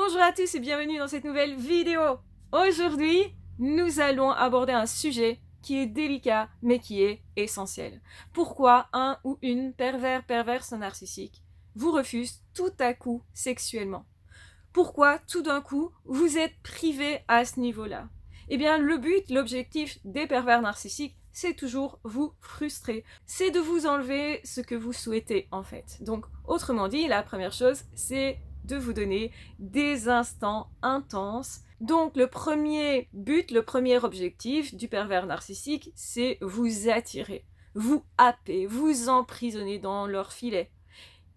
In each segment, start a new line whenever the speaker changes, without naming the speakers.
Bonjour à tous et bienvenue dans cette nouvelle vidéo. Aujourd'hui, nous allons aborder un sujet qui est délicat mais qui est essentiel. Pourquoi un ou une perverse narcissique vous refuse tout à coup sexuellement? Pourquoi tout d'un coup vous êtes privé à ce niveau-là? Eh bien, le but, l'objectif des pervers narcissiques, c'est toujours vous frustrer. C'est de vous enlever ce que vous souhaitez en fait. Donc, autrement dit, la première chose, c'est de vous donner des instants intenses. Donc le premier but, le premier objectif du pervers narcissique, c'est vous attirer, vous happer, vous emprisonner dans leur filet.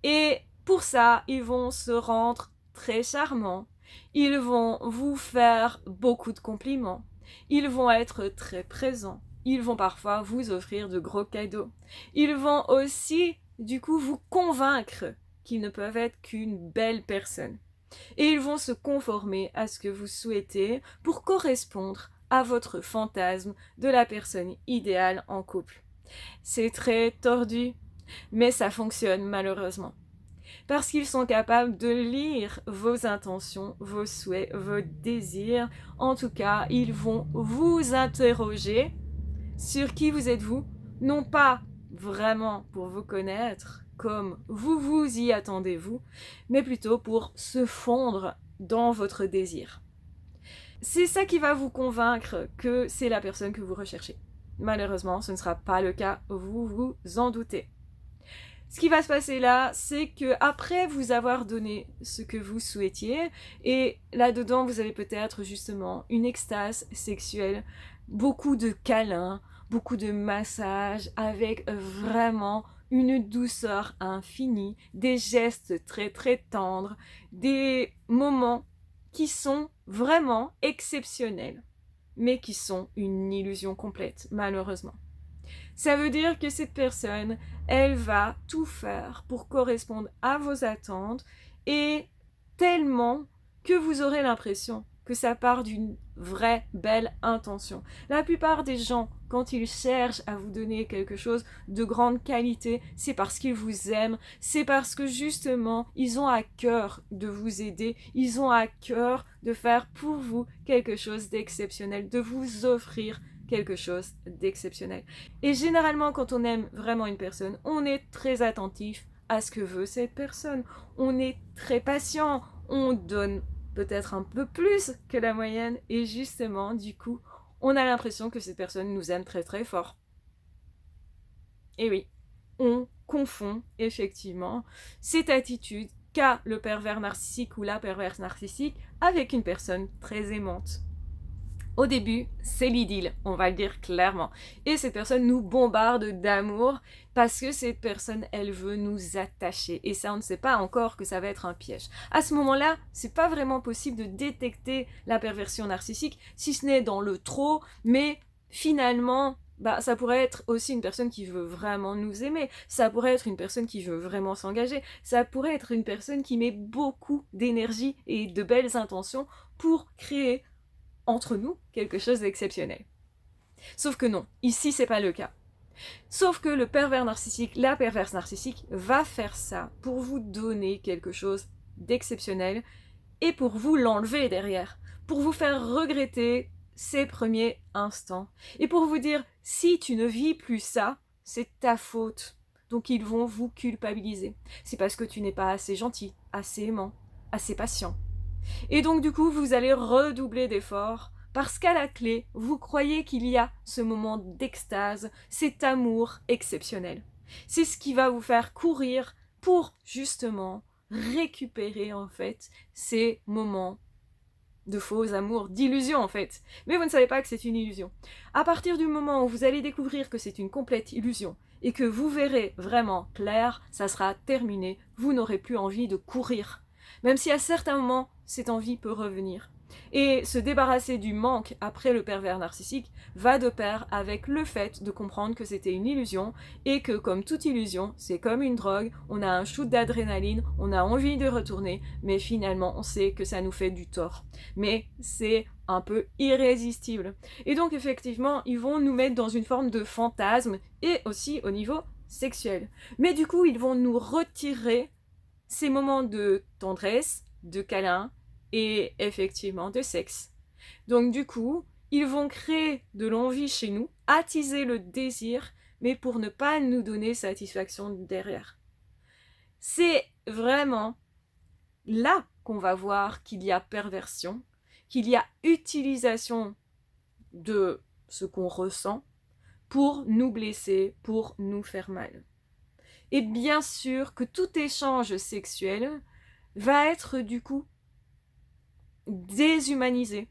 Et pour ça, ils vont se rendre très charmants, ils vont vous faire beaucoup de compliments, ils vont être très présents, ils vont parfois vous offrir de gros cadeaux, ils vont aussi du coup vous convaincre qu'ils ne peuvent être qu'une belle personne. Et ils vont se conformer à ce que vous souhaitez pour correspondre à votre fantasme de la personne idéale en couple. C'est très tordu, mais ça fonctionne malheureusement. Parce qu'ils sont capables de lire vos intentions, vos souhaits, vos désirs. En tout cas, ils vont vous interroger sur qui vous êtes-vous, non pas vraiment pour vous connaître, comme vous y attendez-vous, mais plutôt pour se fondre dans votre désir. C'est ça qui va vous convaincre que c'est la personne que vous recherchez. Malheureusement, ce ne sera pas le cas, vous vous en doutez. Ce qui va se passer là, c'est que après vous avoir donné ce que vous souhaitiez, et là-dedans vous avez peut-être justement une extase sexuelle, beaucoup de câlins, beaucoup de massages, avec vraiment une douceur infinie, des gestes très très tendres, des moments qui sont vraiment exceptionnels, mais qui sont une illusion complète, malheureusement. Ça veut dire que cette personne, elle va tout faire pour correspondre à vos attentes et tellement que vous aurez l'impression que ça part d'une vraie belle intention. La plupart des gens, quand ils cherchent à vous donner quelque chose de grande qualité, c'est parce qu'ils vous aiment, c'est parce que justement, ils ont à cœur de vous aider, ils ont à cœur de faire pour vous quelque chose d'exceptionnel, de vous offrir quelque chose d'exceptionnel. Et généralement, quand on aime vraiment une personne, on est très attentif à ce que veut cette personne. On est très patient, on donne peut-être un peu plus que la moyenne, et justement, du coup, on a l'impression que cette personne nous aime très très fort. Et oui, on confond effectivement cette attitude qu'a le pervers narcissique ou la perverse narcissique avec une personne très aimante. Au début, c'est l'idylle, on va le dire clairement. Et cette personne nous bombarde d'amour parce que cette personne, elle veut nous attacher. Et ça, on ne sait pas encore que ça va être un piège. À ce moment-là, c'est pas vraiment possible de détecter la perversion narcissique, si ce n'est dans le trop, mais finalement, ça pourrait être aussi une personne qui veut vraiment nous aimer, ça pourrait être une personne qui veut vraiment s'engager, ça pourrait être une personne qui met beaucoup d'énergie et de belles intentions pour créer entre nous quelque chose d'exceptionnel. Sauf que non, ici c'est pas le cas. Sauf que le pervers narcissique, la perverse narcissique, va faire ça pour vous donner quelque chose d'exceptionnel et pour vous l'enlever derrière, pour vous faire regretter ces premiers instants et pour vous dire si tu ne vis plus ça, c'est ta faute. Donc ils vont vous culpabiliser. C'est parce que tu n'es pas assez gentil, assez aimant, assez patient. Et donc du coup, vous allez redoubler d'efforts parce qu'à la clé, vous croyez qu'il y a ce moment d'extase, cet amour exceptionnel. C'est ce qui va vous faire courir pour justement récupérer en fait ces moments de faux amours, d'illusion en fait. Mais vous ne savez pas que c'est une illusion. À partir du moment où vous allez découvrir que c'est une complète illusion et que vous verrez vraiment clair, ça sera terminé. Vous n'aurez plus envie de courir. Même si à certains moments, cette envie peut revenir. Et se débarrasser du manque après le pervers narcissique va de pair avec le fait de comprendre que c'était une illusion et que comme toute illusion, c'est comme une drogue, on a un shoot d'adrénaline, on a envie de retourner, mais finalement on sait que ça nous fait du tort. Mais c'est un peu irrésistible. Et donc effectivement, ils vont nous mettre dans une forme de fantasme et aussi au niveau sexuel. Mais du coup, ils vont nous retirer ces moments de tendresse, de câlin, et effectivement de sexe. Donc du coup, ils vont créer de l'envie chez nous, attiser le désir, mais pour ne pas nous donner satisfaction derrière. C'est vraiment là qu'on va voir qu'il y a perversion, qu'il y a utilisation de ce qu'on ressent pour nous blesser, pour nous faire mal. Et bien sûr que tout échange sexuel va être du coup déshumanisé.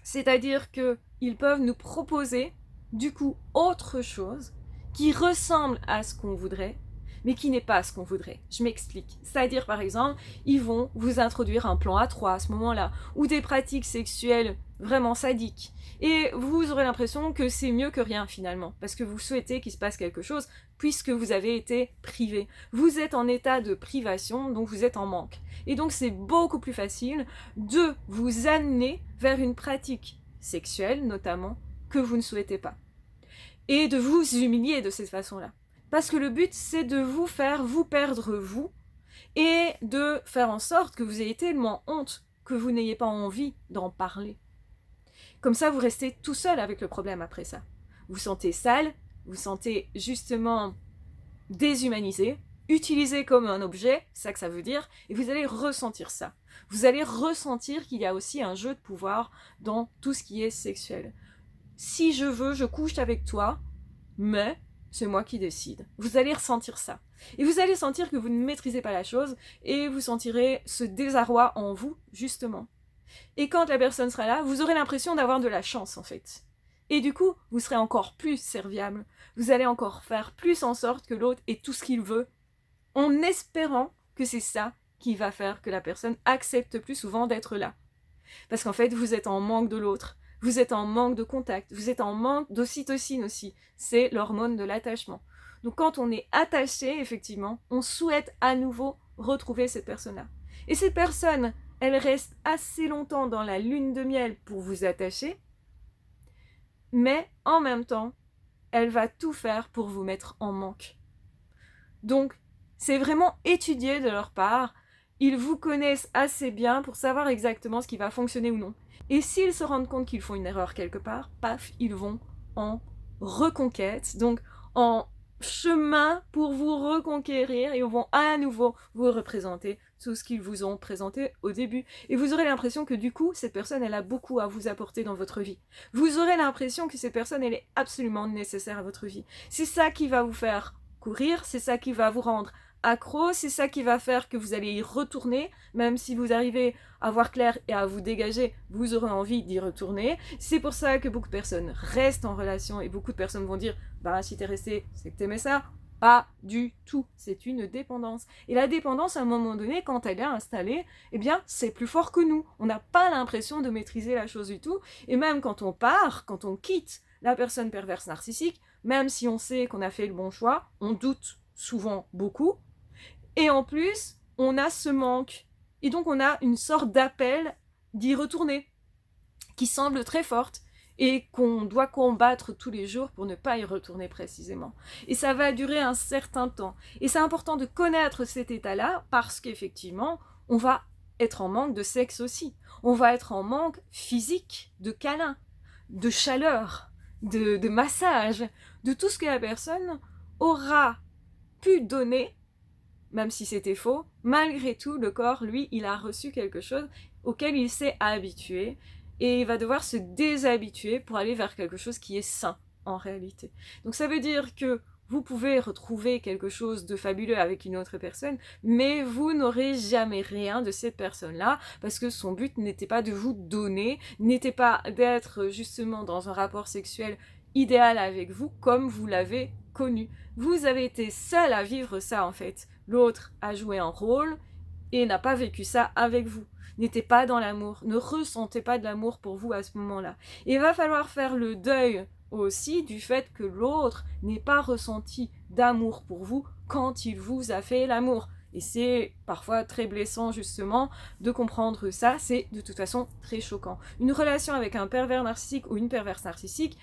C'est-à-dire qu'ils peuvent nous proposer du coup autre chose qui ressemble à ce qu'on voudrait, mais qui n'est pas ce qu'on voudrait. Je m'explique. C'est-à-dire, par exemple, ils vont vous introduire un plan à 3 à ce moment-là, ou des pratiques sexuelles vraiment sadiques. Et vous aurez l'impression que c'est mieux que rien, finalement, parce que vous souhaitez qu'il se passe quelque chose, puisque vous avez été privé. Vous êtes en état de privation, donc vous êtes en manque. Et donc, c'est beaucoup plus facile de vous amener vers une pratique sexuelle, notamment, que vous ne souhaitez pas. Et de vous humilier de cette façon-là. Parce que le but, c'est de vous faire vous perdre vous et de faire en sorte que vous ayez tellement honte que vous n'ayez pas envie d'en parler. Comme ça, vous restez tout seul avec le problème après ça. Vous sentez sale, vous sentez justement déshumanisé, utilisé comme un objet, c'est ça que ça veut dire, et vous allez ressentir ça. Vous allez ressentir qu'il y a aussi un jeu de pouvoir dans tout ce qui est sexuel. Si je veux, je couche avec toi, mais c'est moi qui décide. Vous allez ressentir ça. Et vous allez sentir que vous ne maîtrisez pas la chose et vous sentirez ce désarroi en vous, justement. Et quand la personne sera là, vous aurez l'impression d'avoir de la chance, en fait. Et du coup, vous serez encore plus serviable. Vous allez encore faire plus en sorte que l'autre ait tout ce qu'il veut, en espérant que c'est ça qui va faire que la personne accepte plus souvent d'être là. Parce qu'en fait, vous êtes en manque de l'autre. Vous êtes en manque de contact, vous êtes en manque d'ocytocine aussi, c'est l'hormone de l'attachement. Donc quand on est attaché, effectivement, on souhaite à nouveau retrouver cette personne-là. Et cette personne, elle reste assez longtemps dans la lune de miel pour vous attacher, mais en même temps, elle va tout faire pour vous mettre en manque. Donc, c'est vraiment étudié de leur part. Ils vous connaissent assez bien pour savoir exactement ce qui va fonctionner ou non. Et s'ils se rendent compte qu'ils font une erreur quelque part, paf, ils vont en reconquête, donc en chemin pour vous reconquérir et ils vont à nouveau vous représenter tout ce qu'ils vous ont présenté au début. Et vous aurez l'impression que du coup, cette personne, elle a beaucoup à vous apporter dans votre vie. Vous aurez l'impression que cette personne, elle est absolument nécessaire à votre vie. C'est ça qui va vous faire courir, c'est ça qui va vous rendre accro, c'est ça qui va faire que vous allez y retourner, même si vous arrivez à voir clair et à vous dégager, vous aurez envie d'y retourner. C'est pour ça que beaucoup de personnes restent en relation et beaucoup de personnes vont dire « Bah si t'es resté, c'est que t'aimais ça ». Pas du tout, c'est une dépendance. Et la dépendance, à un moment donné, quand elle est installée, eh bien, c'est plus fort que nous. On n'a pas l'impression de maîtriser la chose du tout. Et même quand on part, quand on quitte la personne perverse narcissique, même si on sait qu'on a fait le bon choix, on doute souvent beaucoup. Et en plus, on a ce manque. Et donc, on a une sorte d'appel d'y retourner, qui semble très forte, et qu'on doit combattre tous les jours pour ne pas y retourner précisément. Et ça va durer un certain temps. Et c'est important de connaître cet état-là, parce qu'effectivement, on va être en manque de sexe aussi. On va être en manque physique, de câlin, de chaleur, de massage, de tout ce que la personne aura pu donner, même si c'était faux, malgré tout, le corps, lui, il a reçu quelque chose auquel il s'est habitué et il va devoir se déshabituer pour aller vers quelque chose qui est sain, en réalité. Donc ça veut dire que vous pouvez retrouver quelque chose de fabuleux avec une autre personne, mais vous n'aurez jamais rien de cette personne-là, parce que son but n'était pas de vous donner, n'était pas d'être justement dans un rapport sexuel idéal avec vous, comme vous l'avez connu. Vous avez été seul à vivre ça, en fait. L'autre a joué un rôle et n'a pas vécu ça avec vous. N'était pas dans l'amour, ne ressentez pas de l'amour pour vous à ce moment-là. Et il va falloir faire le deuil aussi du fait que l'autre n'ait pas ressenti d'amour pour vous quand il vous a fait l'amour. Et c'est parfois très blessant justement de comprendre ça, c'est de toute façon très choquant. Une relation avec un pervers narcissique ou une perverse narcissique,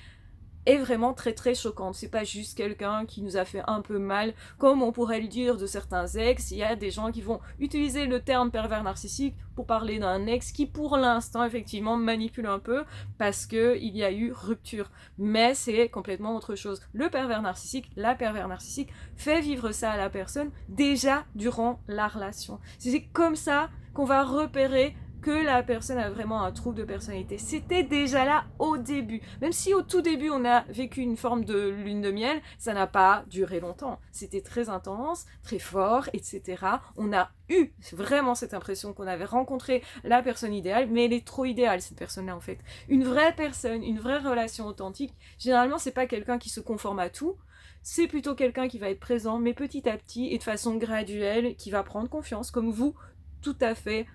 est vraiment très très choquante. C'est pas juste quelqu'un qui nous a fait un peu mal, comme on pourrait le dire de certains ex. Il y a des gens qui vont utiliser le terme pervers narcissique pour parler d'un ex qui pour l'instant effectivement manipule un peu parce qu'il y a eu rupture. Mais c'est complètement autre chose. Le pervers narcissique, la pervers narcissique fait vivre ça à la personne déjà durant la relation. C'est comme ça qu'on va repérer que la personne a vraiment un trouble de personnalité. C'était déjà là au début. Même si au tout début on a vécu une forme de lune de miel, ça n'a pas duré longtemps. C'était très intense, très fort, etc. On a eu vraiment cette impression qu'on avait rencontré la personne idéale, mais elle est trop idéale cette personne-là en fait. Une vraie personne, une vraie relation authentique, généralement c'est pas quelqu'un qui se conforme à tout, c'est plutôt quelqu'un qui va être présent, mais petit à petit et de façon graduelle, qui va prendre confiance, comme vous, tout à fait,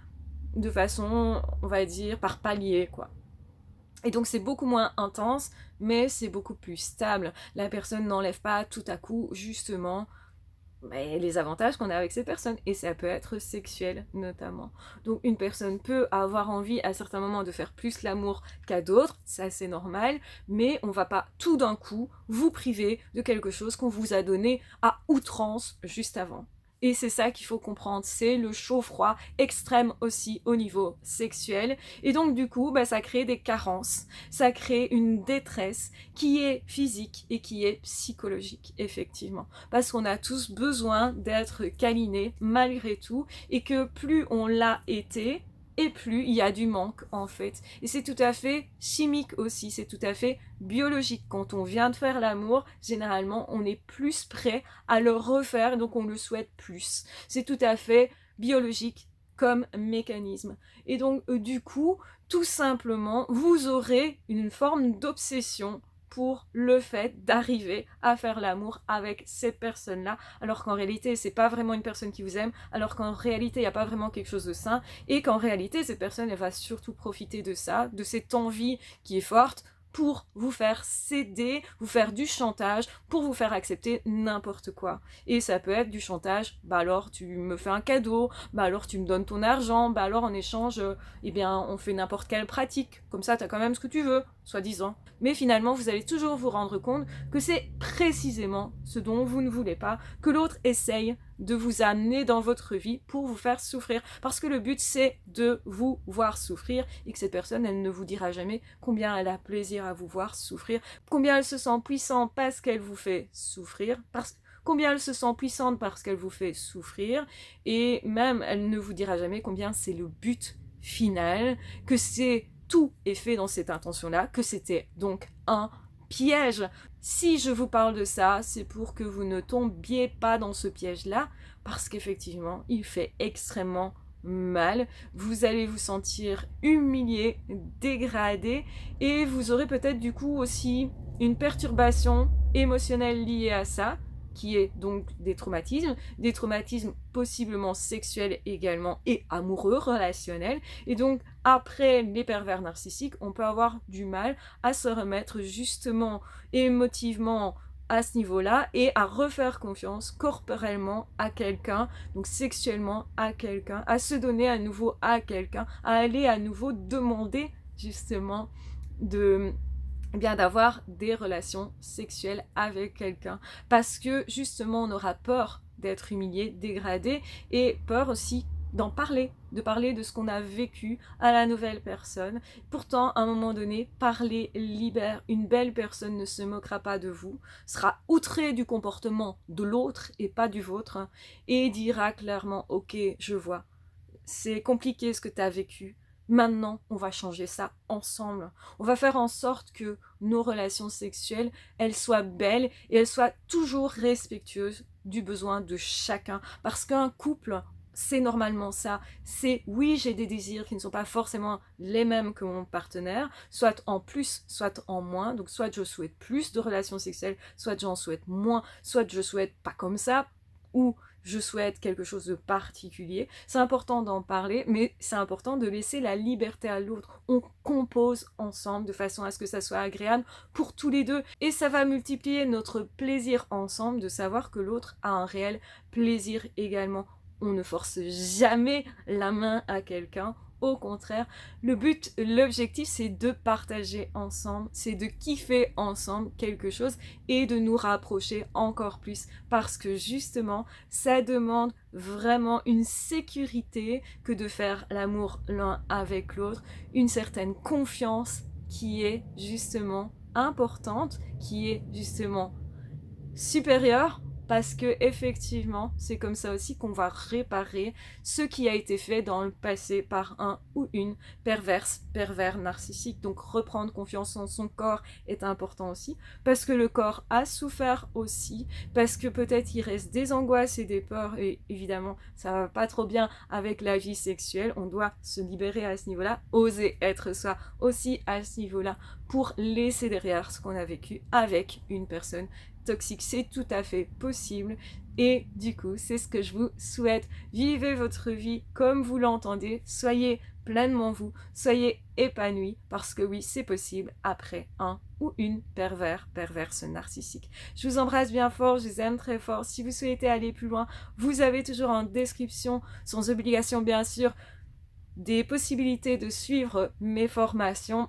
de façon, on va dire, par palier, quoi. Et donc c'est beaucoup moins intense, mais c'est beaucoup plus stable. La personne n'enlève pas tout à coup, justement, les avantages qu'on a avec ces personnes. Et ça peut être sexuel, notamment. Donc une personne peut avoir envie, à certains moments, de faire plus l'amour qu'à d'autres, ça c'est normal, mais on va pas tout d'un coup vous priver de quelque chose qu'on vous a donné à outrance juste avant. Et c'est ça qu'il faut comprendre, c'est le chaud-froid extrême aussi au niveau sexuel. Et donc du coup, ça crée des carences, ça crée une détresse qui est physique et qui est psychologique, effectivement. Parce qu'on a tous besoin d'être câlinés malgré tout, et que plus on l'a été, et plus il y a du manque en fait. Et c'est tout à fait chimique aussi, c'est tout à fait biologique. Quand on vient de faire l'amour, généralement on est plus prêt à le refaire, donc on le souhaite plus. C'est tout à fait biologique comme mécanisme. Et donc du coup, tout simplement, vous aurez une forme d'obsession pour le fait d'arriver à faire l'amour avec cette personne-là, alors qu'en réalité, c'est pas vraiment une personne qui vous aime, alors qu'en réalité, il n'y a pas vraiment quelque chose de sain, et qu'en réalité, cette personne, elle va surtout profiter de ça, de cette envie qui est forte, pour vous faire céder, vous faire du chantage, pour vous faire accepter n'importe quoi. Et ça peut être du chantage, alors tu me fais un cadeau, alors tu me donnes ton argent, alors en échange, on fait n'importe quelle pratique, comme ça t'as quand même ce que tu veux, soi-disant. Mais finalement, vous allez toujours vous rendre compte que c'est précisément ce dont vous ne voulez pas, que l'autre essaye de vous amener dans votre vie pour vous faire souffrir. Parce que le but, c'est de vous voir souffrir, et que cette personne, elle ne vous dira jamais combien elle a plaisir à vous voir souffrir, combien elle se sent puissante parce qu'elle vous fait souffrir, combien elle se sent puissante parce qu'elle vous fait souffrir, et même, elle ne vous dira jamais combien c'est le but final, que c'est tout est fait dans cette intention-là, que c'était donc un piège. Si je vous parle de ça, c'est pour que vous ne tombiez pas dans ce piège-là, parce qu'effectivement, il fait extrêmement mal. Vous allez vous sentir humilié, dégradé, et vous aurez peut-être du coup aussi une perturbation émotionnelle liée à ça, qui est donc des traumatismes possiblement sexuels également et amoureux, relationnels. Et donc, après les pervers narcissiques, on peut avoir du mal à se remettre justement émotivement à ce niveau-là et à refaire confiance corporellement à quelqu'un, donc sexuellement à quelqu'un, à se donner à nouveau à quelqu'un, à aller à nouveau demander justement d'avoir des relations sexuelles avec quelqu'un, parce que justement on aura peur d'être humilié, dégradé, et peur aussi d'en parler, de parler de ce qu'on a vécu à la nouvelle personne. Pourtant, à un moment donné, parler libère. Une belle personne ne se moquera pas de vous, sera outrée du comportement de l'autre et pas du vôtre, et dira clairement « Ok, je vois, c'est compliqué ce que tu as vécu, maintenant on va changer ça ensemble. On va faire en sorte que nos relations sexuelles, elles soient belles et elles soient toujours respectueuses du besoin de chacun. Parce qu'un couple, c'est normalement ça. C'est oui, j'ai des désirs qui ne sont pas forcément les mêmes que mon partenaire, soit en plus, soit en moins. Donc soit je souhaite plus de relations sexuelles, soit j'en souhaite moins, soit je souhaite pas comme ça, ou je souhaite quelque chose de particulier. C'est important d'en parler, mais c'est important de laisser la liberté à l'autre. On compose ensemble de façon à ce que ça soit agréable pour tous les deux. Et ça va multiplier notre plaisir ensemble de savoir que l'autre a un réel plaisir également. On ne force jamais la main à quelqu'un, Au contraire, l'objectif, c'est de partager ensemble, c'est de kiffer ensemble quelque chose et de nous rapprocher encore plus parce que justement, ça demande vraiment une sécurité que de faire l'amour l'un avec l'autre, une certaine confiance qui est justement importante, qui est justement supérieure, parce que effectivement, c'est comme ça aussi qu'on va réparer ce qui a été fait dans le passé par un ou une pervers narcissique. Donc reprendre confiance en son corps est important aussi, parce que le corps a souffert aussi, parce que peut-être il reste des angoisses et des peurs, et évidemment, ça va pas trop bien avec la vie sexuelle. On doit se libérer à ce niveau-là, oser être soi aussi à ce niveau-là, pour laisser derrière ce qu'on a vécu avec une personne toxique. C'est tout à fait possible et du coup c'est ce que je vous souhaite. Vivez votre vie comme vous l'entendez, soyez pleinement vous, soyez épanouis, parce que oui, c'est possible après un ou une perverse narcissique. Je vous embrasse bien fort, je vous aime très fort. Si vous souhaitez aller plus loin, vous avez toujours en description, sans obligation bien sûr, des possibilités de suivre mes formations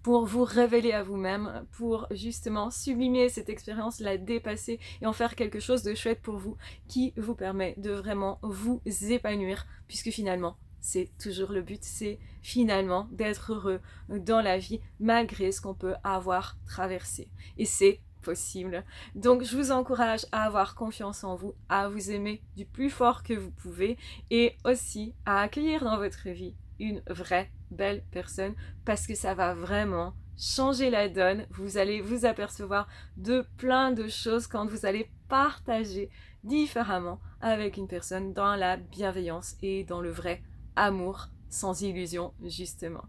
pour vous révéler à vous-même, pour justement sublimer cette expérience, la dépasser et en faire quelque chose de chouette pour vous, qui vous permet de vraiment vous épanouir, puisque finalement, c'est toujours le but, c'est finalement d'être heureux dans la vie, malgré ce qu'on peut avoir traversé. Et c'est possible. Donc je vous encourage à avoir confiance en vous, à vous aimer du plus fort que vous pouvez, et aussi à accueillir dans votre vie une vraie belle personne, parce que ça va vraiment changer la donne. Vous allez vous apercevoir de plein de choses quand vous allez partager différemment avec une personne dans la bienveillance et dans le vrai amour sans illusion justement.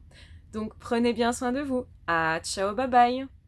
Donc prenez bien soin de vous. Ciao, bye bye.